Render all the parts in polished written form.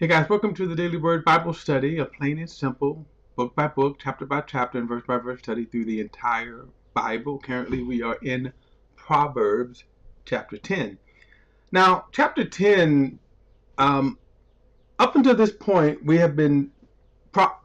Hey guys, welcome to the Daily Word Bible Study, a plain and simple, book by book, chapter by chapter, and verse by verse study through the entire Bible. Currently, we are in Proverbs chapter 10. Now, chapter 10, up until this point,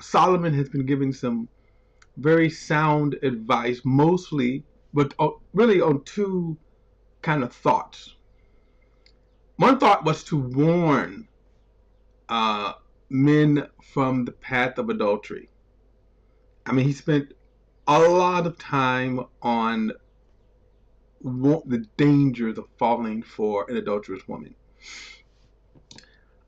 Solomon has been giving some very sound advice, mostly, but really on two kind of thoughts. One thought was to warn men from the path of adultery. I mean, he spent a lot of time on the dangers of falling for an adulterous woman.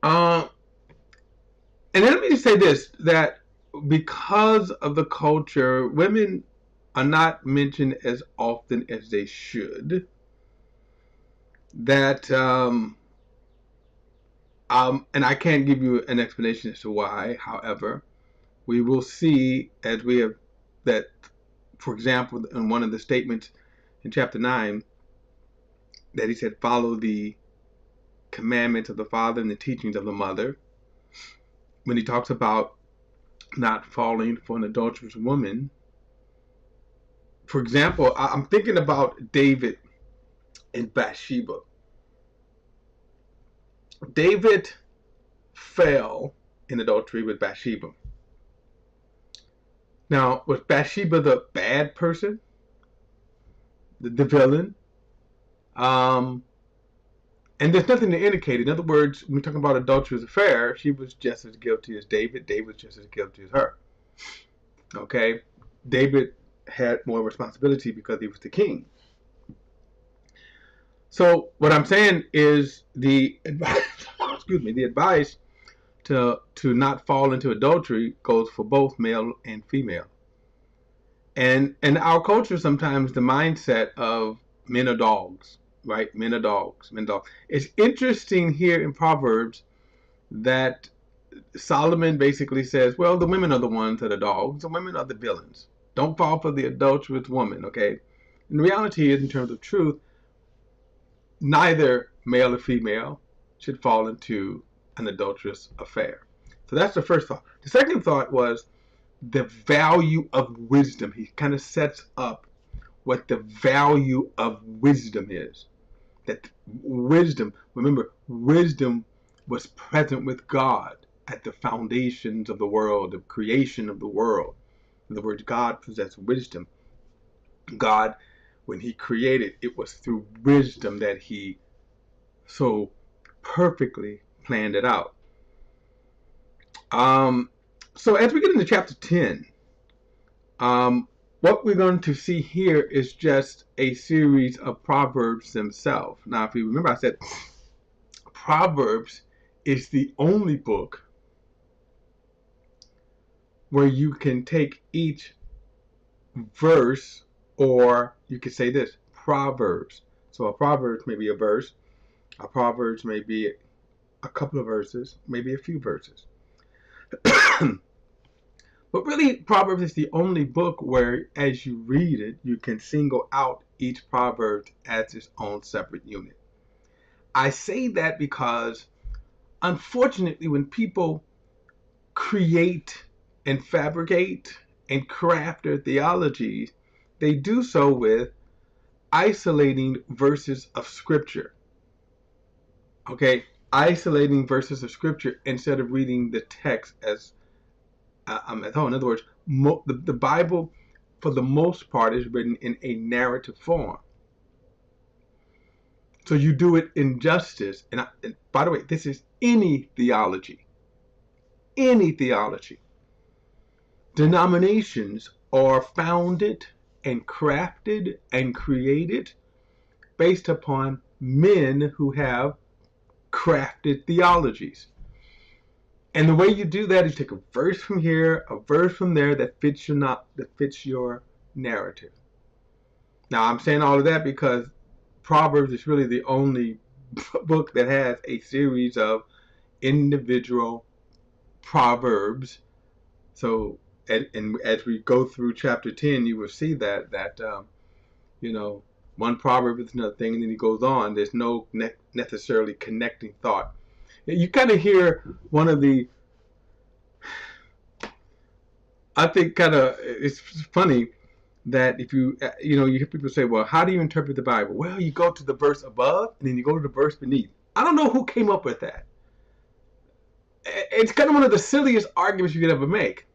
And let me just say this, that because of the culture, women are not mentioned as often as they should. And I can't give you an explanation as to why. However, we will see as we have that, for example, in one of the statements in chapter 9, that he said, follow the commandments of the father and the teachings of the mother. When he talks about not falling for an adulterous woman, for example, I'm thinking about David and Bathsheba. David fell in adultery with Bathsheba. Now, was Bathsheba the bad person? The villain? And there's nothing to indicate. In other words, when we're talking about adulterous affair, she was just as guilty as David. David was just as guilty as her. Okay? David had more responsibility because he was the king. So what I'm saying is the advice, the advice to not fall into adultery goes for both male and female. And in our culture, sometimes the mindset of men are dogs, right? Men are dogs, men are dogs. It's interesting here in Proverbs that Solomon basically says, well, the women are the ones that are dogs, the women are the villains. Don't fall for the adulterous woman, okay? And the reality is, in terms of truth, neither male or female should fall into an adulterous affair. So that's the first thought. The second thought was the value of wisdom. He kind of sets up what the value of wisdom is. That wisdom, remember, wisdom was present with God at the foundations of the world, the creation of the world. In other words, God possessed wisdom. God, when he created, it was through wisdom that he so perfectly planned it out. So as we get into chapter 10, what we're going to see here is just a series of Proverbs themselves. Now, if you remember, I said Proverbs is the only book where you can take each verse, or you could say this, Proverbs. So a Proverbs may be a verse, a Proverbs may be a couple of verses, maybe a few verses. But really, Proverbs is the only book where, as you read it, you can single out each proverb as its own separate unit. I say that because, unfortunately, when people create and fabricate and craft their theologies, they do so with isolating verses of Scripture. Okay? Isolating verses of Scripture instead of reading the text as in other words, the Bible, for the most part, is written in a narrative form. So you do it in justice. And by the way, this is any theology. Any theology. Denominations are founded and crafted and created based upon men who have crafted theologies. And the way you do that is take a verse from here, a verse from there that fits your narrative. Now, I'm saying all of that because Proverbs is really the only book that has a series of individual proverbs. So, and as we go through chapter 10, you will see that one proverb is another thing, and then he goes on. There's no necessarily connecting thought. You kind of hear one of the, I think kind of, it's funny that if you you hear people say, well, how do you interpret the Bible? Well, you go to the verse above and then you go to the verse beneath. I don't know who came up with that. It's kind of one of the silliest arguments you could ever make.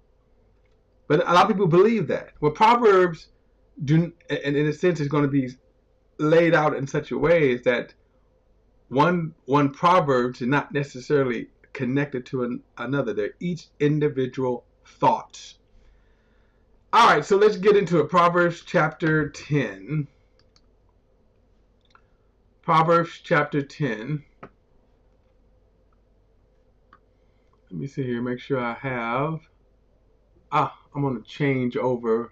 But a lot of people believe that. Well, Proverbs do, and in a sense, is going to be laid out in such a way is that one proverb is not necessarily connected to another. They're each individual thoughts. All right, so let's get into it. Proverbs chapter 10. Proverbs chapter 10. Let me see here, make sure I have. I'm going to change over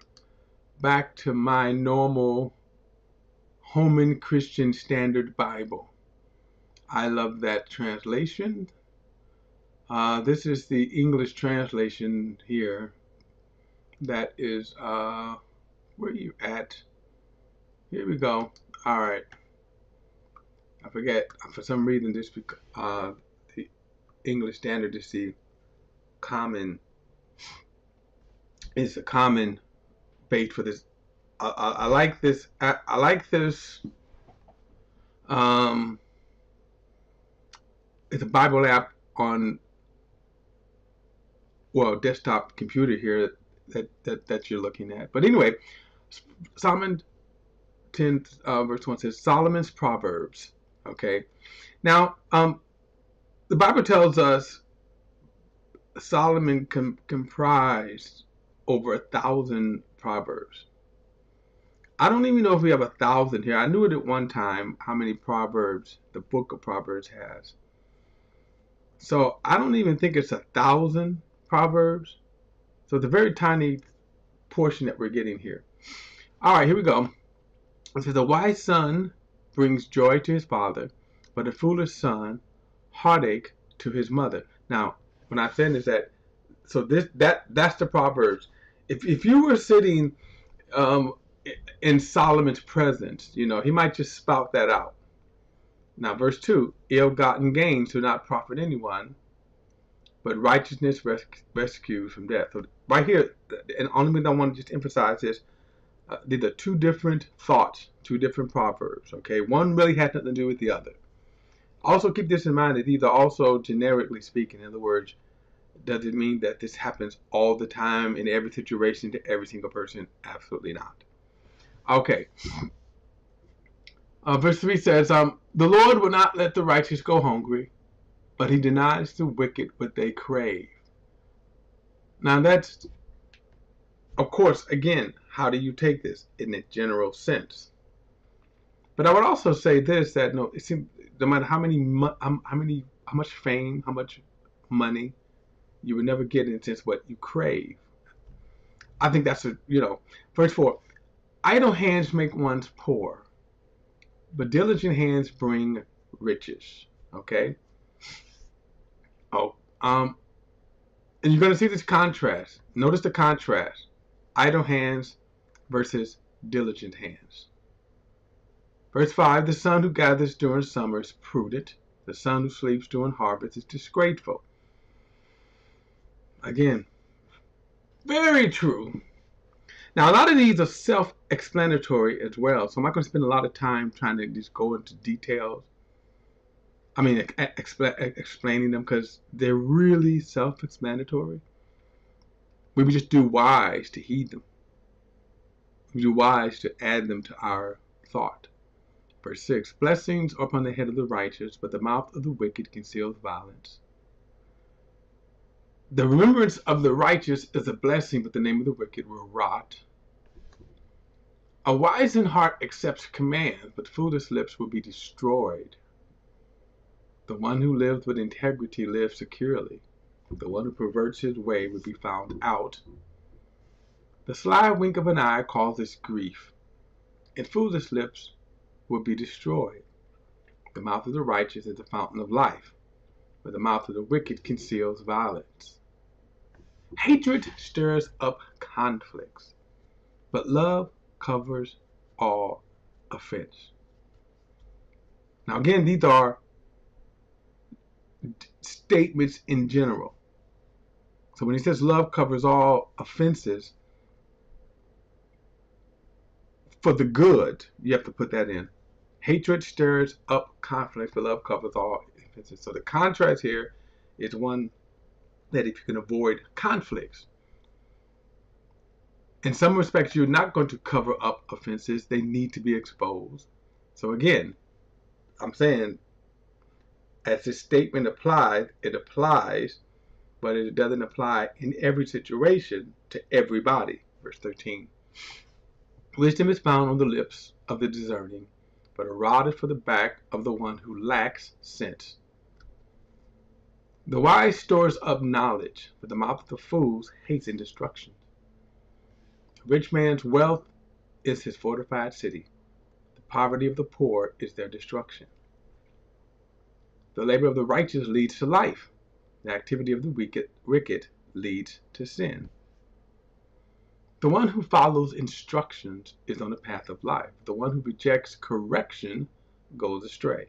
back to my normal Holman Christian Standard Bible. I love that translation. This is the English translation here. That is, where are you at? Here we go. All right. I forget, for some reason, this the English Standard is the common, it's a common base for this. I like this. I like this. It's a Bible app on, well, desktop computer here that you're looking at. But anyway, Solomon 10 verse 1 says Solomon's Proverbs. Okay, now the Bible tells us Solomon comprised over 1,000 proverbs. I don't even know if we have 1,000 here. I knew it at one time how many proverbs the book of Proverbs has. So I don't even think it's 1,000 proverbs. So it's a very tiny portion that we're getting here. All right, here we go. It says, a wise son brings joy to his father, but a foolish son heartache to his mother. Now, when I said is that, so that's the Proverbs. If you were sitting in Solomon's presence, he might just spout that out. Now, verse 2, ill-gotten gains do not profit anyone, but righteousness rescues from death. So right here, and only thing I want to just emphasize is, these are two different thoughts, two different proverbs, okay? One really has nothing to do with the other. Also keep this in mind that these are also generically speaking. In other words, does it mean that this happens all the time in every situation to every single person? Absolutely not. Okay. Verse 3 says, the Lord will not let the righteous go hungry, but he denies the wicked what they crave. Now that's, of course, again, how do you take this in a general sense? But I would also say this, that no, it seems no matter how much fame, how much money, you would never get in a sense what you crave. I think that's verse 4. Idle hands make one poor, but diligent hands bring riches. Okay. And you're going to see this contrast. Notice the contrast: idle hands versus diligent hands. Verse 5, the son who gathers during summer is prudent. The son who sleeps during harvest is disgraceful. Again, very true. Now, a lot of these are self-explanatory as well, so I'm not going to spend a lot of time trying to just go into details. I mean, explaining them, because they're really self-explanatory. We would just do wise to heed them. We do wise to add them to our thought. Verse 6, blessings are upon the head of the righteous, but the mouth of the wicked conceals violence. The remembrance of the righteous is a blessing, but the name of the wicked will rot. A wise in heart accepts commands, but foolish lips will be destroyed. The one who lives with integrity lives securely. The one who perverts his way will be found out. The sly wink of an eye causes grief, and foolish lips will be destroyed. The mouth of the righteous is the fountain of life, but the mouth of the wicked conceals violence. Hatred stirs up conflicts, but love covers all offense. Now again, these are statements in general. So when he says love covers all offenses for the good, you have to put that in. Hatred stirs up conflict, but love covers all offenses. So the contrast here is one that if you can avoid conflicts, in some respects, you're not going to cover up offenses. They need to be exposed. So again, I'm saying as this statement applies, it applies, but it doesn't apply in every situation to everybody. Verse 13. Wisdom is found on the lips of the discerning, but a rod is for the back of the one who lacks sense. The wise stores up knowledge, but the mouth of the fools hastens destruction. A rich man's wealth is his fortified city. The poverty of the poor is their destruction. The labor of the righteous leads to life. The activity of the wicked leads to sin. The one who follows instructions is on the path of life. The one who rejects correction goes astray.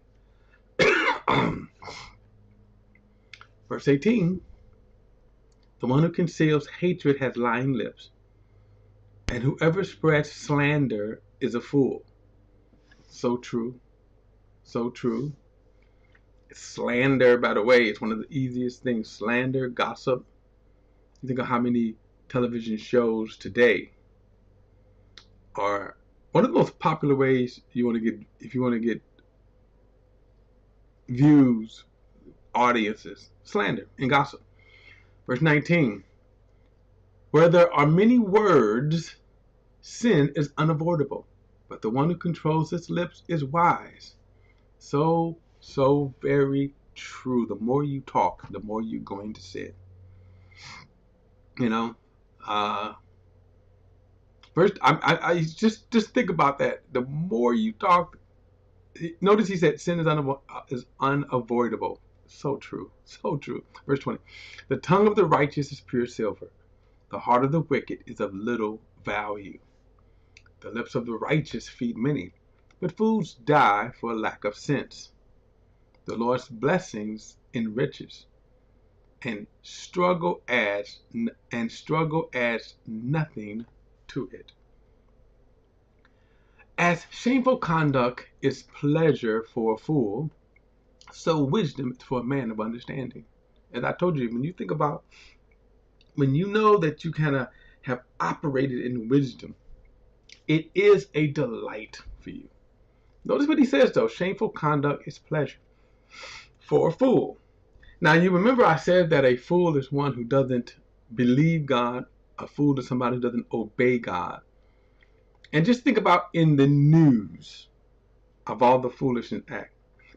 Verse 18. The one who conceals hatred has lying lips, and whoever spreads slander is a fool. So true. So true. Slander, by the way, is one of the easiest things. Slander, gossip. You think of how many television shows today are one of the most popular ways you want to get, if you want to get views, audiences, slander and gossip. Verse 19. Where there are many words, sin is unavoidable, but the one who controls his lips is wise. So very true. The more you talk, the more you're going to sin. You know, first, I just think about that. The more you talk, notice he said sin is unavoidable. So true, so true. Verse 20, the tongue of the righteous is pure silver. The heart of the wicked is of little value. The lips of the righteous feed many, but fools die for a lack of sense. The Lord's blessings enriches, and struggle adds nothing to it. As shameful conduct is pleasure for a fool, so wisdom is for a man of understanding. As I told you, when you know that you kind of have operated in wisdom, it is a delight for you. Notice what he says though, shameful conduct is pleasure for a fool. Now you remember I said that a fool is one who doesn't believe God. A fool is somebody who doesn't obey God. And just think about in the news of all the foolishness act.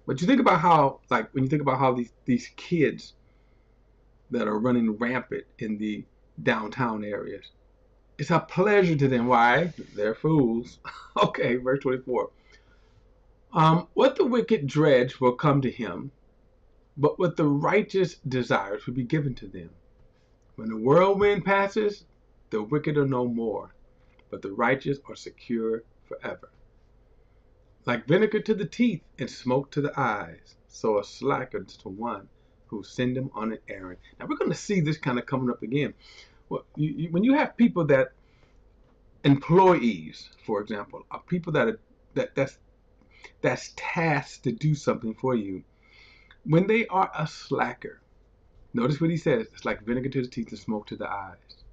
But you think about how, like when you think about how these kids that are running rampant in the downtown areas, it's a pleasure to them. Why? They're fools. Okay, verse 24. What the wicked dreads will come to him, but what the righteous desires will be given to them. When the whirlwind passes, the wicked are no more, but the righteous are secure forever. Like vinegar to the teeth and smoke to the eyes, so a slacker to one who send him on an errand. Now we're going to see this kind of coming up again. Well, when you have people that employees, for example, are people that's tasked to do something for you. When they are a slacker, notice what he says. It's like vinegar to the teeth and smoke to the eyes.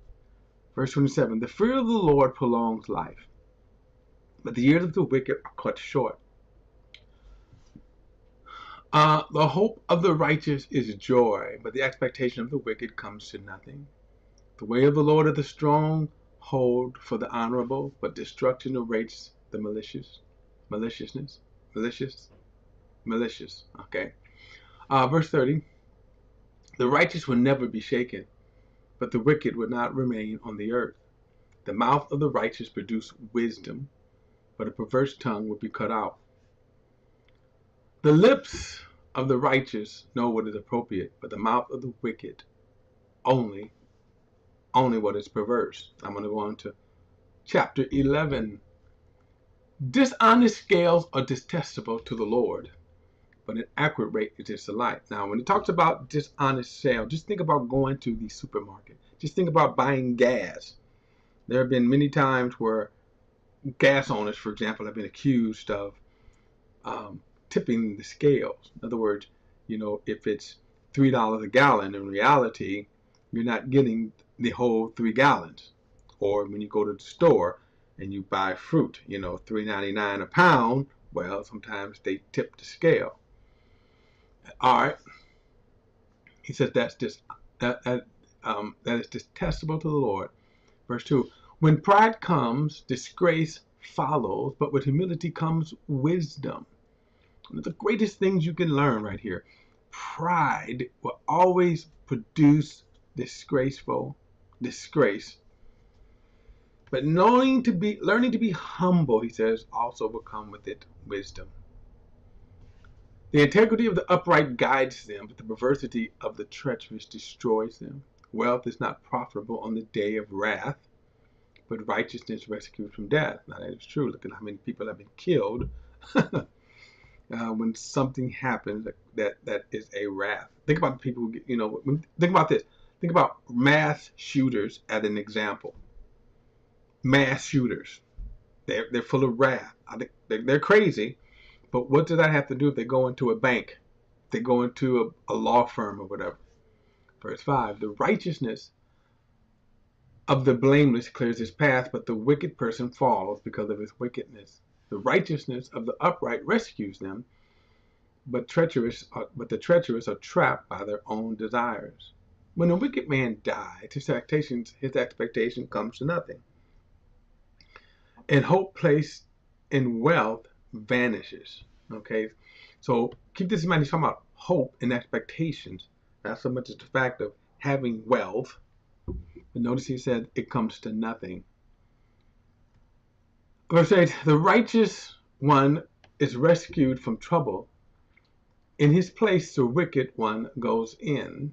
Verse 27. The fear of the Lord prolongs life, but the years of the wicked are cut short. The hope of the righteous is joy, but the expectation of the wicked comes to nothing. The way of the Lord is the stronghold for the honorable, but destruction awaits the malicious. Malicious. Okay. Verse 30. The righteous will never be shaken, but the wicked will not remain on the earth. The mouth of the righteous produces wisdom, but a perverse tongue will be cut out. The lips of the righteous know what is appropriate, but the mouth of the wicked only what is perverse. I'm going to go on to chapter 11. Dishonest scales are detestable to the Lord, but an accurate rate is just a lie. Now, when it talks about dishonest sale, just think about going to the supermarket. Just think about buying gas. There have been many times where gas owners, for example, have been accused of tipping the scales. In other words, if it's $3 a gallon, in reality, you're not getting the whole 3 gallons. Or when you go to the store and you buy fruit, $3.99 a pound, well, sometimes they tip the scale. All right. He says that is detestable to the Lord. Verse 2. When pride comes, disgrace follows, but with humility comes wisdom. One of the greatest things you can learn right here. Pride will always produce disgrace. But learning to be humble, he says, also will come with it wisdom. The integrity of the upright guides them, but the perversity of the treacherous destroys them. Wealth is not profitable on the day of wrath, but righteousness rescues from death. Now that is true. Look at how many people have been killed when something happens that is a wrath. Think about people who get, think about this. Think about mass shooters as an example. Mass shooters. They're full of wrath. They're crazy. But what does that have to do if they go into a bank? If they go into a law firm or whatever? Verse 5, the righteousness of the blameless clears his path, but the wicked person falls because of his wickedness. The righteousness of the upright rescues them, but the treacherous are trapped by their own desires. When a wicked man dies, his expectation comes to nothing. And hope placed in wealth vanishes. Okay, so keep this in mind. He's talking about hope and expectations, not so much as the fact of having wealth. But notice he said it comes to nothing. Verse 8, the righteous one is rescued from trouble. In his place the wicked one goes in.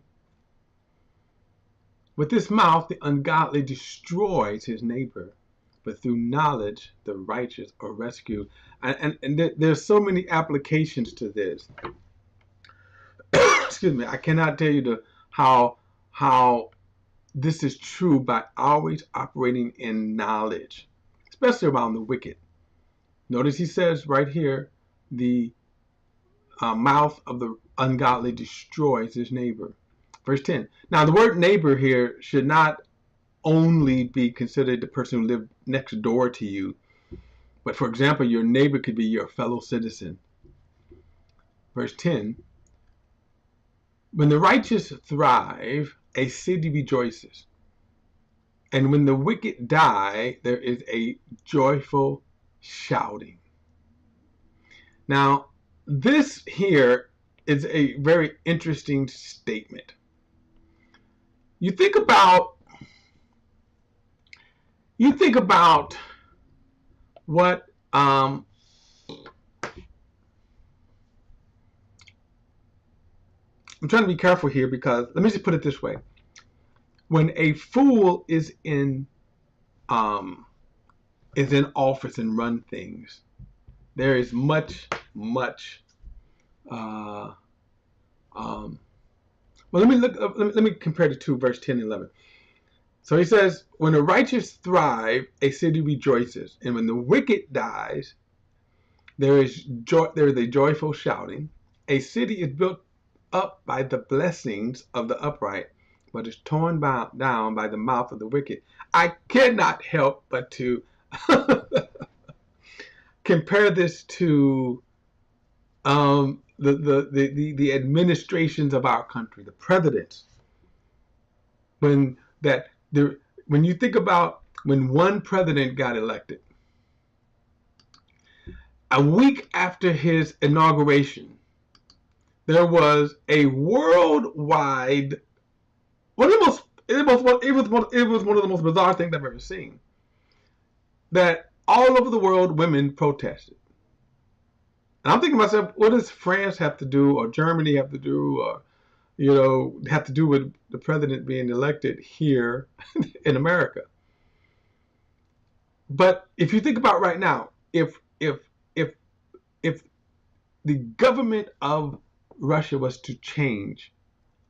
With his mouth the ungodly destroys his neighbor, but through knowledge the righteous are rescued. And there's so many applications to this. Excuse me. I cannot tell you how this is true by always operating in knowledge, especially around the wicked. Notice he says right here, the mouth of the ungodly destroys his neighbor. Verse 10. Now the word neighbor here should not only be considered the person who lived next door to you, but for example, your neighbor could be your fellow citizen. Verse 10. When the righteous thrive, a city rejoices. And when the wicked die, there is a joyful shouting. Now, this here is a very interesting statement. You think about what I'm trying to be careful here, because let me just put it this way. When a fool is in office and run things, there is much well, let me compare the two, verse 10 and 11. So he says, when the righteous thrive, a city rejoices, and when the wicked dies, there is a joyful shouting. A city is built up by the blessings of the upright, but is torn down by the mouth of the wicked. I cannot help but to compare this to the administrations of our country, the presidents. When you think about when one president got elected, a week after his inauguration, there was a worldwide it was one of the most bizarre things I've ever seen. That all over the world, women protested. And I'm thinking to myself, what does France have to do, or Germany have to do, or have to do with the president being elected here in America? But if you think about right now, if the government of Russia was to change,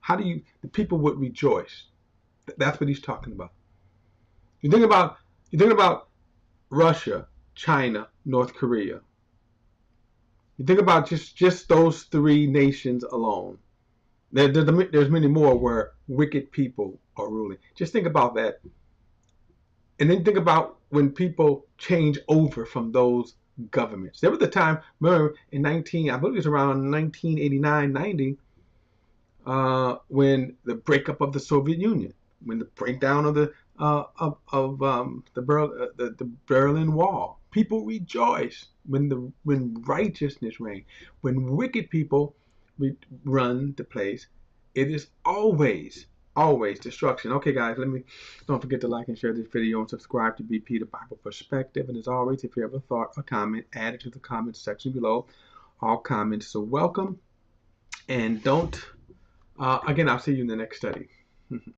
the people would rejoice. That's what he's talking about. You think about Russia, China, North Korea. You think about just those three nations alone. There's many more where wicked people are ruling. Just think about that. And then think about when people change over from those governments. There was a time, remember, I believe it was around 1989, 90, when the breakup of the Soviet Union, when the breakdown of the Berlin Wall. People rejoice when righteousness reigns. When wicked people run the place, it is always destruction. Okay, guys, don't forget to like and share this video and subscribe to BP the Bible Perspective. And as always, if you have a thought or comment, add it to the comment section below. All comments are welcome. And don't again, I'll see you in the next study.